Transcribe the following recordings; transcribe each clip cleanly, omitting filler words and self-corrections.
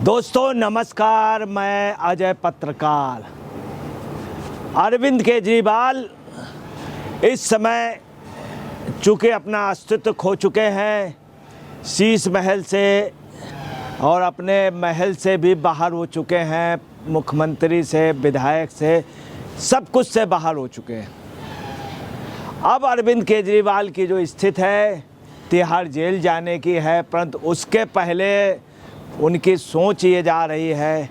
दोस्तों नमस्कार, मैं अजय पत्रकार। अरविंद केजरीवाल इस समय चूँकि अपना अस्तित्व खो चुके हैं, शीश महल से और अपने महल से भी बाहर हो चुके हैं, मुख्यमंत्री से, विधायक से, सब कुछ से बाहर हो चुके हैं। अब अरविंद केजरीवाल की जो स्थिति है तिहाड़ जेल जाने की है, परंतु उसके पहले उनकी सोच ये जा रही है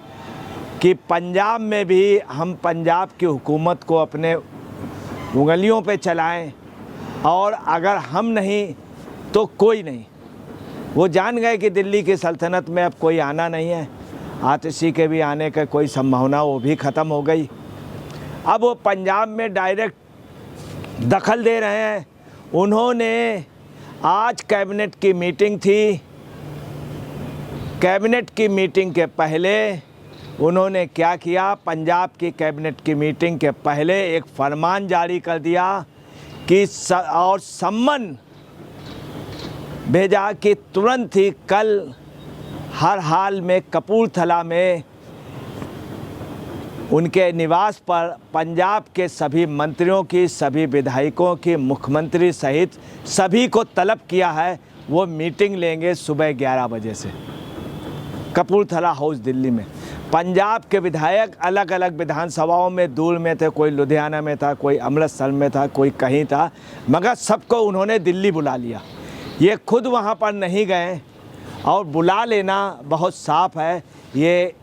कि पंजाब में भी हम पंजाब की हुकूमत को अपने उंगलियों पे चलाएं और अगर हम नहीं तो कोई नहीं। वो जान गए कि दिल्ली की सल्तनत में अब कोई आना नहीं है, आतिशी के भी आने का कोई संभावना वो भी ख़त्म हो गई। अब वो पंजाब में डायरेक्ट दखल दे रहे हैं। उन्होंने आज कैबिनेट की मीटिंग थी, कैबिनेट की मीटिंग के पहले उन्होंने क्या किया, पंजाब की कैबिनेट की मीटिंग के पहले एक फरमान जारी कर दिया कि और सम्मन भेजा कि तुरंत ही कल हर हाल में कपूरथला में उनके निवास पर पंजाब के सभी मंत्रियों की, सभी विधायकों की, मुख्यमंत्री सहित सभी को तलब किया है। वो मीटिंग लेंगे सुबह 11 बजे से कपूरथला हाउस दिल्ली में। पंजाब के विधायक अलग अलग विधानसभाओं में दूर में थे, कोई लुधियाना में था, कोई अमृतसर में था, कोई कहीं था, मगर सबको उन्होंने दिल्ली बुला लिया। ये खुद वहाँ पर नहीं गए और बुला लेना बहुत साफ है। ये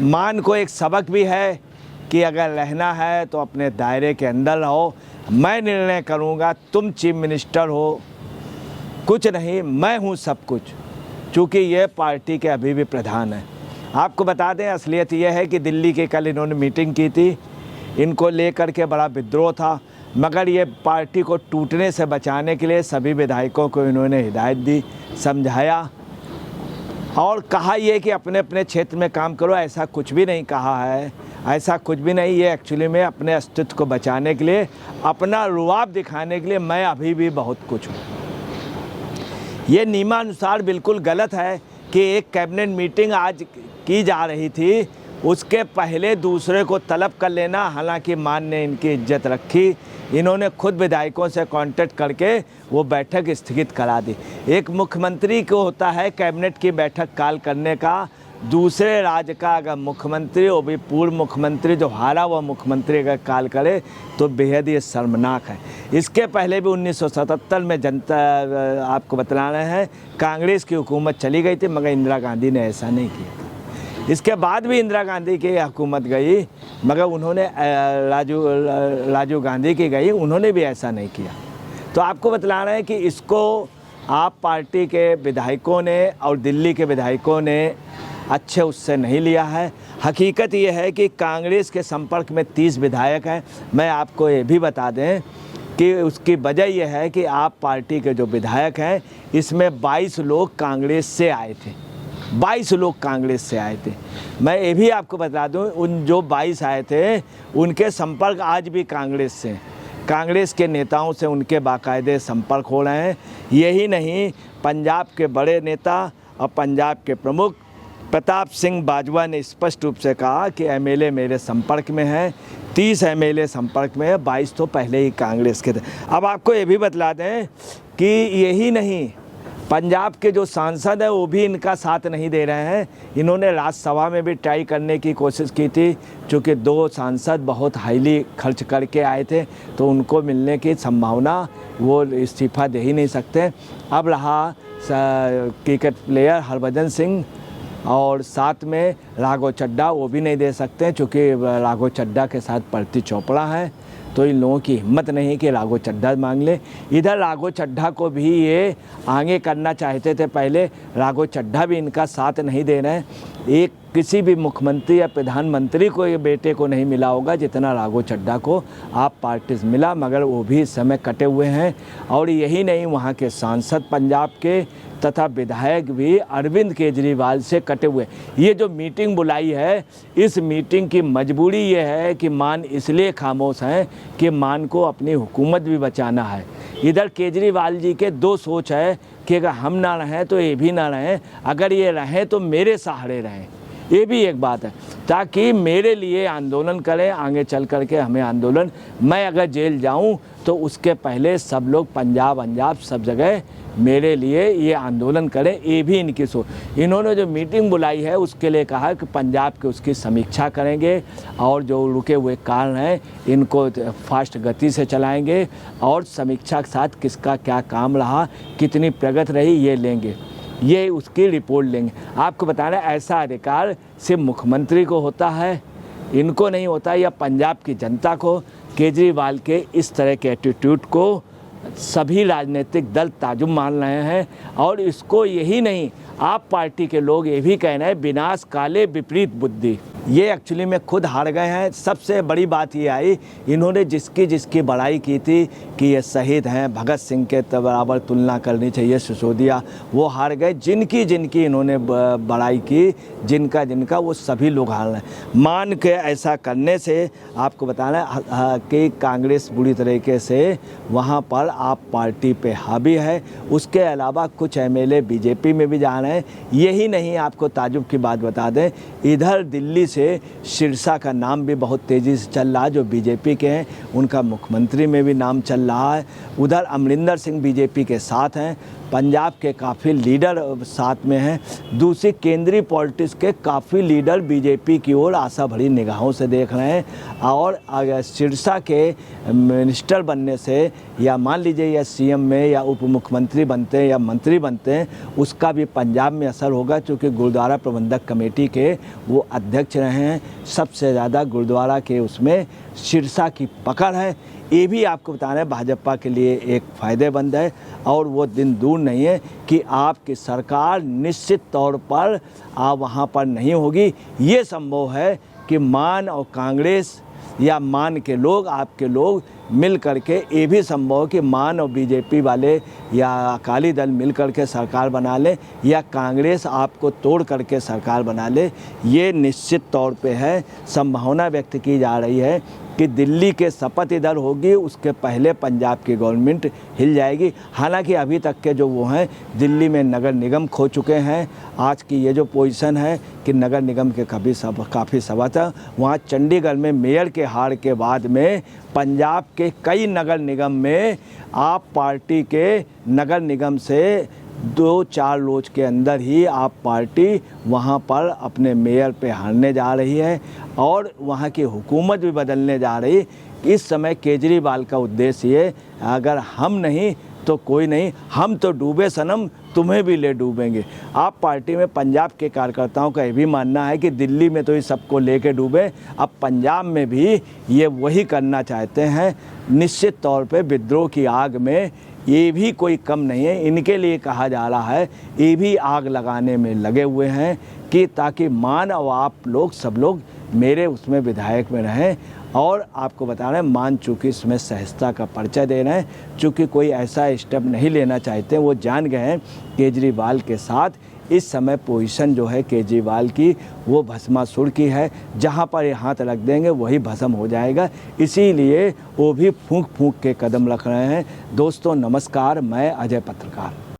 मान को एक सबक भी है कि अगर रहना है तो अपने दायरे के अंदर रहो। मैं निर्णय करूँगा, तुम चीफ मिनिस्टर हो, कुछ नहीं, मैं हूँ सब कुछ, चूँकि ये पार्टी के अभी भी प्रधान है। आपको बता दें, असलियत ये है कि दिल्ली के कल इन्होंने मीटिंग की थी, इनको लेकर के बड़ा विद्रोह था, मगर ये पार्टी को टूटने से बचाने के लिए सभी विधायकों को इन्होंने हिदायत दी, समझाया और कहा ये कि अपने अपने क्षेत्र में काम करो। ऐसा कुछ भी नहीं कहा है, ऐसा कुछ भी नहीं। ये एक्चुअली में अपने अस्तित्व को बचाने के लिए, अपना रुआब दिखाने के लिए मैं अभी भी बहुत कुछ हूँ। ये नियमानुसार बिल्कुल गलत है कि एक कैबिनेट मीटिंग आज की जा रही थी, उसके पहले दूसरे को तलब कर लेना। हालांकि मान ने इनकी इज्जत रखी, इन्होंने खुद विधायकों से कांटेक्ट करके वो बैठक स्थगित करा दी। एक मुख्यमंत्री को होता है कैबिनेट की बैठक कॉल करने का, दूसरे राज्य का अगर मुख्यमंत्री, वो भी पूर्व मुख्यमंत्री जो हारा हुआ मुख्यमंत्री अगर कॉल करे तो बेहद ये शर्मनाक है। इसके पहले भी 1977 में जनता, आपको बता रहे हैं, कांग्रेस की हुकूमत चली गई थी, मगर इंदिरा गांधी ने ऐसा नहीं किया। इसके बाद भी इंदिरा गांधी की हुकूमत गई, मगर उन्होंने राजीव गांधी की गई, उन्होंने भी ऐसा नहीं किया। तो आपको बतला रहे हैं कि इसको आप पार्टी के विधायकों ने और दिल्ली के विधायकों ने अच्छे उससे नहीं लिया है। हकीकत ये है कि कांग्रेस के संपर्क में 30 विधायक हैं। मैं आपको ये भी बता दें कि उसकी वजह यह है कि आप पार्टी के जो विधायक हैं इसमें 22 लोग कांग्रेस से आए थे, 22 लोग कांग्रेस से आए थे। मैं ये भी आपको बता दूं, उन जो 22 आए थे उनके संपर्क आज भी कांग्रेस से, कांग्रेस के नेताओं से उनके बाकायदे संपर्क हो रहे हैं। यही नहीं, पंजाब के बड़े नेता और पंजाब के प्रमुख प्रताप सिंह बाजवा ने स्पष्ट रूप से कहा कि एमएलए मेरे संपर्क में हैं, 30 एमएलए संपर्क में है, 22 तो पहले ही कांग्रेस के थे। अब आपको ये भी बतला दें कि यही नहीं, पंजाब के जो सांसद हैं वो भी इनका साथ नहीं दे रहे हैं। इन्होंने राज्यसभा में भी ट्राई करने की कोशिश की थी, चूँकि 2 सांसद बहुत हाईली खर्च करके आए थे तो उनको मिलने की संभावना, वो इस्तीफा दे ही नहीं सकते। अब रहा क्रिकेट प्लेयर हरभजन सिंह और साथ में राघव चड्ढा, वो भी नहीं दे सकते क्योंकि राघव चड्ढा के साथ प्रति चोपड़ा है, तो इन लोगों की हिम्मत नहीं कि राघव चड्ढा मांग ले। इधर राघव चड्ढा को भी ये आगे करना चाहते थे पहले, राघव चड्ढा भी इनका साथ नहीं दे रहे हैं। एक किसी भी मुख्यमंत्री या प्रधानमंत्री को ये बेटे को नहीं मिला होगा जितना राघव चड्ढा को आप पार्टी से मिला, मगर वो भी इस समय कटे हुए हैं। और यही नहीं, वहाँ के सांसद पंजाब के तथा विधायक भी अरविंद केजरीवाल से कटे हुए। ये जो मीटिंग बुलाई है, इस मीटिंग की मजबूरी ये है कि मान इसलिए खामोश हैं कि मान को अपनी हुकूमत भी बचाना है। इधर केजरीवाल जी के दो सोच है कि अगर हम ना रहें तो ये भी ना रहें, अगर ये रहें तो मेरे सहारे रहें, ये भी एक बात है, ताकि मेरे लिए आंदोलन करें आगे चल कर के हमें आंदोलन, मैं अगर जेल जाऊं तो उसके पहले सब लोग पंजाब अंजाब सब जगह मेरे लिए ये आंदोलन करें, ये भी इनकी सोच। इन्होंने जो मीटिंग बुलाई है उसके लिए कहा कि पंजाब के उसकी समीक्षा करेंगे और जो रुके हुए कारण हैं इनको फास्ट गति से चलाएंगे और समीक्षा के साथ किसका क्या काम रहा, कितनी प्रगति रही, ये लेंगे, ये उसकी रिपोर्ट लेंगे। आपको बताना ऐसा अधिकार सिर्फ मुख्यमंत्री को होता है, इनको नहीं होता, या पंजाब की जनता को। केजरीवाल के इस तरह के एटीट्यूड को सभी राजनीतिक दल ताजुब मान रहे हैं और इसको यही नहीं, आप पार्टी के लोग ये भी कह रहे हैं विनाश काले विपरीत बुद्धि। ये एक्चुअली में खुद हार गए हैं। सबसे बड़ी बात ये आई, इन्होंने जिसकी बड़ाई की थी कि ये शहीद हैं, भगत सिंह के बराबर तुलना करनी चाहिए सिसोदिया, वो हार गए। जिनकी इन्होंने बड़ाई की, जिनका वो सभी लोग हार रहे हैं। मान के ऐसा करने से आपको बताना कि कांग्रेस बुरी तरीके से वहाँ पर आप पार्टी पे हावी है। उसके अलावा कुछ एमएलए बीजेपी में भी जा रहे हैं। यही नहीं, आपको ताजुब की बात बता दें, इधर दिल्ली से सिरसा का नाम भी बहुत तेज़ी से चल रहा है, जो बीजेपी के हैं, उनका मुख्यमंत्री में भी नाम चल रहा है। उधर अमरिंदर सिंह बीजेपी के साथ हैं, पंजाब के काफ़ी लीडर साथ में हैं, दूसरी केंद्रीय पॉलिटिक्स के काफ़ी लीडर बीजेपी की ओर आशा भरी निगाहों से देख रहे हैं। और अगर सिरसा के मिनिस्टर बनने से, या मान लीजिए या सीएम में या उप मुख्यमंत्री बनते हैं या मंत्री बनते हैं, उसका भी पंजाब में असर होगा, क्योंकि गुरुद्वारा प्रबंधक कमेटी के वो अध्यक्ष रहे हैं। सबसे ज़्यादा गुरुद्वारा के उसमें सिरसा की पकड़ है। ये भी आपको बता रहे हैं भाजपा के लिए एक फ़ायदेमंद है और वो दिन दूर नहीं है कि आपकी सरकार निश्चित तौर पर वहाँ पर नहीं होगी। ये संभव है कि मान और कांग्रेस या मान के लोग, आपके लोग मिल करके, ये भी संभव है कि मान और बीजेपी वाले या अकाली दल मिल करके सरकार बना ले, या कांग्रेस आपको तोड़ करके सरकार बना ले। ये निश्चित तौर पे है, संभावना व्यक्त की जा रही है कि दिल्ली के शपथ इधर होगी, उसके पहले पंजाब की गवर्नमेंट हिल जाएगी। हालांकि अभी तक के जो वो हैं, दिल्ली में नगर निगम खो चुके हैं। आज की ये जो पोजीशन है कि नगर निगम के काफ़ी सबक है। वहाँ चंडीगढ़ में मेयर के हार के बाद में पंजाब के कई नगर निगम में आप पार्टी के नगर निगम से 2-4 रोज के अंदर ही आप पार्टी वहाँ पर अपने मेयर पे हारने जा रही है और वहाँ की हुकूमत भी बदलने जा रही। इस समय केजरीवाल का उद्देश्य ये, अगर हम नहीं तो कोई नहीं, हम तो डूबे सनम, तुम्हें भी ले डूबेंगे। आप पार्टी में पंजाब के कार्यकर्ताओं का ये भी मानना है कि दिल्ली में तो ये सबको लेके डूबे, अब पंजाब में भी ये वही करना चाहते हैं। निश्चित तौर पे विद्रोह की आग में ये भी कोई कम नहीं है। इनके लिए कहा जा रहा है, ये भी आग लगाने में लगे हुए हैं कि ताकि मान और आप लोग सब लोग मेरे उसमें विधायक में रहें। और आपको बता रहे हैं, मान चूँकि इसमें सहजता का परिचय दे रहे हैं, चूँकि कोई ऐसा स्टेप नहीं लेना चाहते, वो जान गए हैं केजरीवाल के साथ इस समय पोजीशन जो है केजरीवाल की वो भस्मासुर की है। जहाँ पर ये हाथ रख देंगे वही भस्म हो जाएगा, इसीलिए वो भी फूंक फूंक के कदम रख रहे हैं। दोस्तों नमस्कार, मैं अजय पत्रकार।